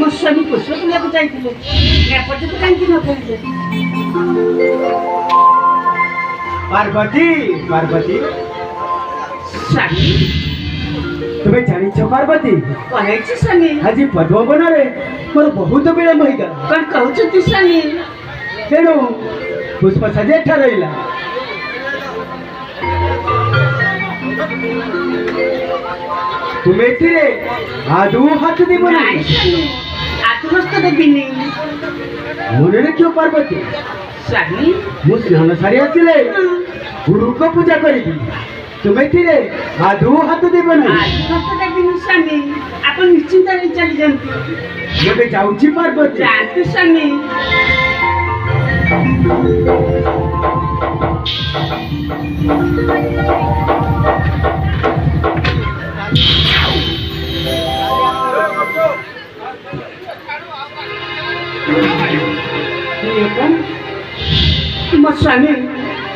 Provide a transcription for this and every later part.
ମୋ ସ୍ୱାମୀ ପୁଷ୍ପ ତୁଳିବାକୁ ଯାଇଥିଲେ ଏପର୍ଯ୍ୟନ୍ତ କାହିଁକି ନ ଫେରିଲେ? पार्वती पार्वती ସ୍ୱାମୀ तुम्हें जानिଛ पार्वती କଣ ହେଇଛି ସ୍ୱାମୀ? आज पद्मवन मोर बहुत विलम्ब होगा କଣ କହୁଛନ୍ତି ସ୍ୱାମୀ? तेणु पुष्प सजे एठा रहिला तुम्हें एथिरे आदू हाथ देव ना ନାଇଁ ସ୍ୱାମୀ ଆତ୍ମସ୍ତ ଦେବିନି। मन क्यों पार्वती ସ୍ୱାମୀ मु स्नान सारी आसिले गुरु को पूजा करी तुम्हें एथिरे आदू हाथ देव ना ଆତ୍ମସ୍ତ ଦେବିନି ସ୍ୱାମୀ। ଆପଣ ନିଶ୍ଚିନ୍ତରେ ଚାଲି ଯାଆନ୍ତୁ। मुझे जाऊची पार्वती ଯାଆନ୍ତୁ ସ୍ୱାମୀ। ମୋ ସ୍ୱାମୀ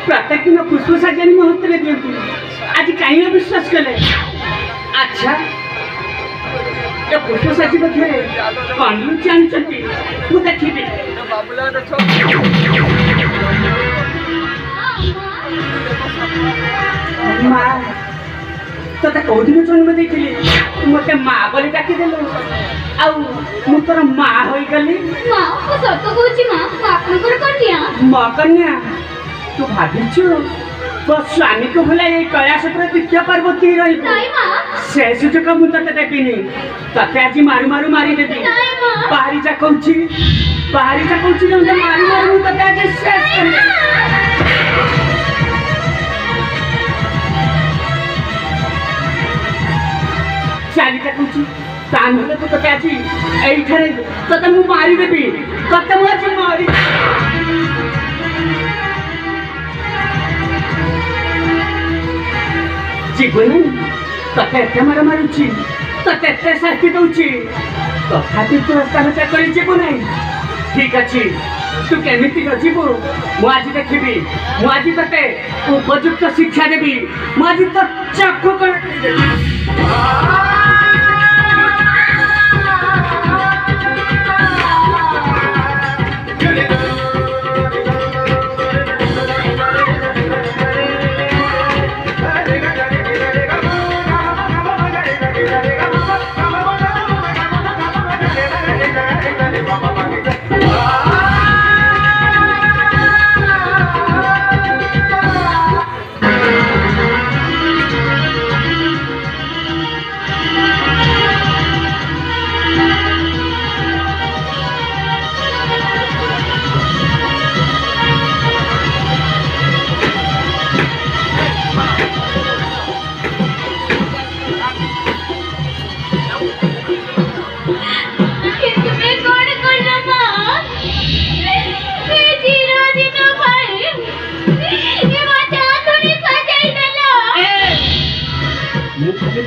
ପ୍ରତ୍ୟେକ ଦିନ ପୁଷ୍ପ ସାଜାନୀ ମୁହୂର୍ତ୍ତରେ ଦିଅନ୍ତି। ଆଜି କାହିଁକି ଅବିଶ୍ୱାସ କଲେ? ଆଚ୍ଛା ଏ ପୁଷ୍ପ ସାଜି ମଧ୍ୟରେ କଣ ଲୁଚି ଆଣିଛନ୍ତି ମୁଁ ଦେଖିବି। ମା ତତେ କୋଉଦିନ ଜନ୍ମ ଦେଇଥିଲି ମତେ ମା ବୋଲି ଡାକିଦେଲୁ ଆଉ ମୁଁ ତୋର ମା ହୋଇଗଲି। ମା ମୁଁ ସତ କହୁଛି ମା ମୁଁ ଆପଣଙ୍କର କନ୍ୟା। ମୋ କନ୍ୟା ତୁ ଭାବିଛୁ ତୋ ସ୍ୱାମୀକୁ ଭୁଲା ଏଇ କୈଳାସ ପୁରା ଦ୍ୱିତୀୟ ପାର୍ବତୀ ରହିବୁ? ନାଇଁ ମା ସେ ସୁଯୋଗ ମୁଁ ତତେ ଦେବିନି। ତତେ ଆଜି ମାରୁ ମାରୁ ମାରିଦେବି। ନାଇଁ ମା ବାହାରି ଯା କହୁଛି ମାରୁ ମାରୁ ମୁଁ ତତେ ଆଜି ଶେଷ କରିଦେବି। ଚାଲିଟା କହୁଛି ତା ନହେଲେ ତୁ ତତେ ଆଜି ଏଇଠାରେ ତତେ ମୁଁ ମାରିଦେବି। ତତେ ମୁଁ ଆଜି ମାରି ଯିବୁନି। ତତେ ଏତେ ମାର ମାରୁଛି ତତେ ଏତେ ଶାସ୍ତି ଦଉଛି ତଥାପି ତୁ ରାସ୍ତା ହତ୍ୟା କରି ଯିବୁ ନାହିଁ। ଠିକ ଅଛି ତୁ କେମିତି ନ ଯିବୁ ମୁଁ ଆଜି ଦେଖିବି। ମୁଁ ଆଜି ତତେ ଉପଯୁକ୍ତ ଶିକ୍ଷା ଦେବି। ମୁଁ ଆଜି ତ ଚକ୍ଷୁ କରିଦେବି।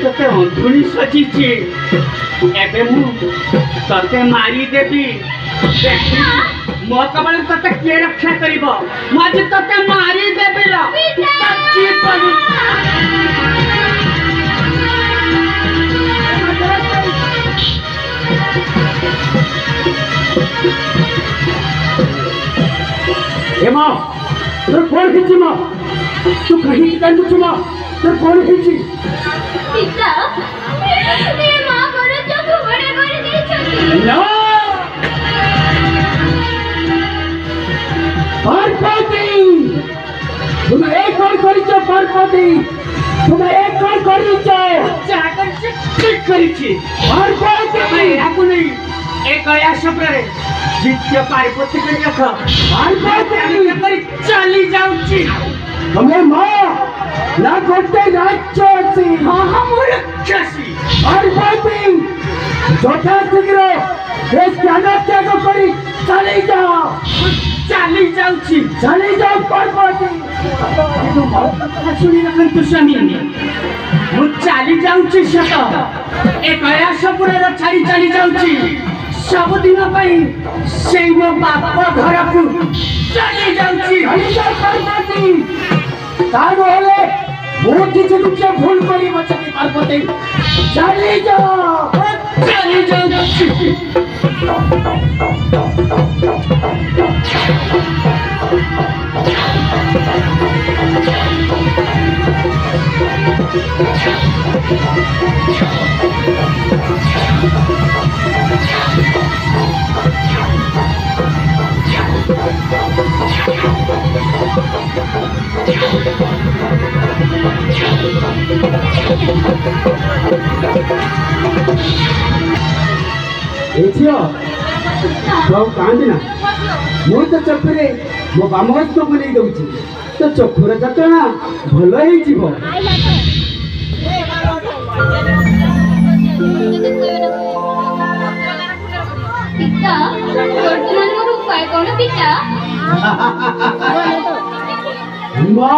तते अंधुनी सजीची एबे मु तते मारी देबी। मो कबल तते के रक्षा करिबो? मु आज तते मारी देबी लो। सच्ची पड़ी ए मां तोर कोन खिची मां तू कहीं कांदु छु मां तोर कोन खिची पिता ये मां करे जो घुमड़े कर दे छथि। नो पार्वती तुम एक और करिছো पार्वती तुम एक और करिছো जाकर ठीक करिछि पार्वती याकु नहीं ए कयास पर द्वितीय पार्वती के रख पार्वती कर चली जाउछि। तुम्हें मां ना गोटे राज्य अछि हां हां मोर राक्षसी पार्वती जोटा शीघ्र ये ज्ञान त्याग करी चली जाओ पार्वती सुनी रखन्तु स्वामी मु चली जाउछि सत ए कयासपुर छाड़ी चली जाउछि सबुदिन पाई से मो बाप घर को चली जाउछि। पार्वती तारो हेले मु किछ किछ भूल करी मछली पार्वती चली जाओ चली जाउछि। ଏ ଝିଅ ତୁ ଆଉ କାନ୍ଦିନା ମୁଁ ତ ଚକ୍ଷୁରେ ମୋ ବାମ ହସ୍ତ ବୁଲେଇ ଦଉଛି ତ ଚକ୍ଷୁର ଯନ୍ତ୍ରଣା ଭଲ ହେଇଯିବ। ପିତା ବର୍ତ୍ତମାନର ଉପାୟ କ'ଣ ପିତା? ମା